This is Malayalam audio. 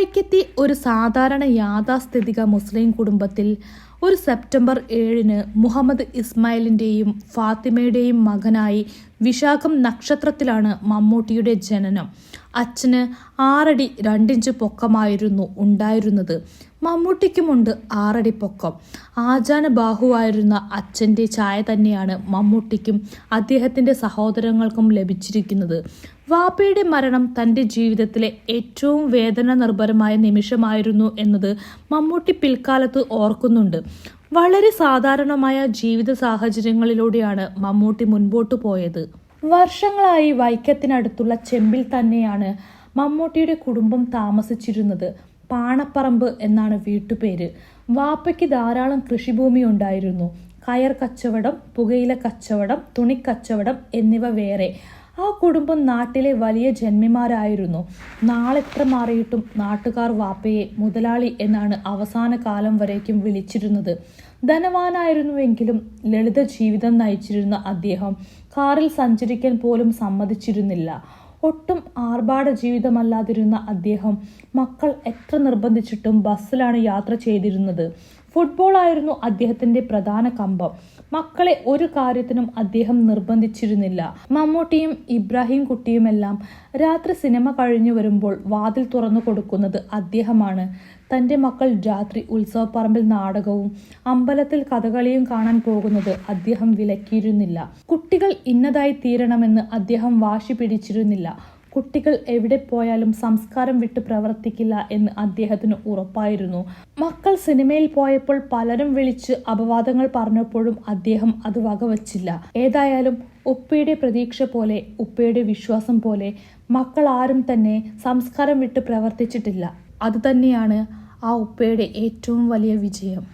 വൈക്കത്തെ ഒരു സാധാരണ യാഥാസ്ഥിതിക മുസ്ലിം കുടുംബത്തിൽ ഒരു സെപ്റ്റംബർ 7-ന് മുഹമ്മദ് ഇസ്മായിലിൻ്റെയും ഫാത്തിമയുടെയും മകനായി വിശാഖം നക്ഷത്രത്തിലാണ് മമ്മൂട്ടിയുടെ ജനനം. അച്ഛന് 6 അടി 2 ഇഞ്ച് പൊക്കമായിരുന്നു ഉണ്ടായിരുന്നത്. മമ്മൂട്ടിക്കുമുണ്ട് 6 അടി പൊക്കം. ആജാന ബാഹുവായിരുന്ന അച്ഛൻ്റെ ഛായ തന്നെയാണ് മമ്മൂട്ടിക്കും അദ്ദേഹത്തിൻ്റെ സഹോദരങ്ങൾക്കും ലഭിച്ചിരിക്കുന്നത്. വാപ്പയുടെ മരണം തൻ്റെ ജീവിതത്തിലെ ഏറ്റവും വേദന നിർഭരമായ നിമിഷമായിരുന്നു എന്നത് മമ്മൂട്ടി പിൽക്കാലത്ത് ഓർക്കുന്നുണ്ട്. വളരെ സാധാരണമായ ജീവിത സാഹചര്യങ്ങളിലൂടെയാണ് മമ്മൂട്ടി മുൻപോട്ട് പോയത്. വർഷങ്ങളായി വൈക്കത്തിനടുത്തുള്ള ചെമ്പിൽ തന്നെയാണ് മമ്മൂട്ടിയുടെ കുടുംബം താമസിച്ചിരുന്നത്. പാണപ്പറമ്പ് എന്നാണ് വീട്ടുപേര്. വാപ്പയ്ക്ക് ധാരാളം കൃഷിഭൂമി ഉണ്ടായിരുന്നു. കയർ കച്ചവടം, പുകയില കച്ചവടം, തുണിക്കച്ചവടം എന്നിവ വേറെ. ആ കുടുംബം നാട്ടിലെ വലിയ ജന്മിമാരായിരുന്നു. നാളെത്ര മാറിയിട്ടും നാട്ടുകാർ വാപ്പയെ മുതലാളി എന്നാണ് അവസാന കാലം വരേക്കും വിളിച്ചിരുന്നത്. ധനവാനായിരുന്നുവെങ്കിലും ലളിത ജീവിതം നയിച്ചിരുന്ന അദ്ദേഹം കാറിൽ സഞ്ചരിക്കാൻ പോലും സമ്മതിച്ചിരുന്നില്ല. ഒട്ടും ആർഭാട ജീവിതമല്ലാതിരുന്ന അദ്ദേഹം മക്കൾ എത്ര നിർബന്ധിച്ചിട്ടും ബസ്സിലാണ് യാത്ര ചെയ്തിരുന്നത്. ഫുട്ബോൾ ആയിരുന്നു അദ്ദേഹത്തിൻ്റെ പ്രധാന കമ്പം. മക്കളെ ഒരു കാര്യത്തിനും അദ്ദേഹം നിർബന്ധിച്ചിരുന്നില്ല. മമ്മൂട്ടിയും ഇബ്രാഹിം കുട്ടിയുമെല്ലാം രാത്രി സിനിമ കഴിഞ്ഞു വരുമ്പോൾ വാതിൽ തുറന്നു കൊടുക്കുന്നത് അദ്ദേഹമാണ്. തൻ്റെ മക്കൾ രാത്രി ഉത്സവപ്പറമ്പിൽ നാടകവും അമ്പലത്തിൽ കഥകളിയും കാണാൻ പോകുന്നത് അദ്ദേഹം വിലക്കിയിരുന്നില്ല. കുട്ടികൾ ഇന്നതായി തീരണമെന്ന് അദ്ദേഹം വാശി പിടിച്ചിരുന്നില്ല. കുട്ടികൾ എവിടെ പോയാലും സംസ്കാരം വിട്ട് പ്രവർത്തിക്കില്ല എന്ന് അദ്ദേഹത്തിന് ഉറപ്പായിരുന്നു. മക്കൾ സിനിമയിൽ പോയപ്പോൾ പലരും വിളിച്ച് അപവാദങ്ങൾ പറഞ്ഞപ്പോഴും അദ്ദേഹം അത് വകവച്ചില്ല. ഏതായാലും ഉപ്പയുടെ പ്രതീക്ഷ പോലെ, ഉപ്പയുടെ വിശ്വാസം പോലെ മക്കൾ ആരും തന്നെ സംസ്കാരം വിട്ട് പ്രവർത്തിച്ചിട്ടില്ല. അതുതന്നെയാണ് ആ ഉപ്പയുടെ ഏറ്റവും വലിയ വിജയം.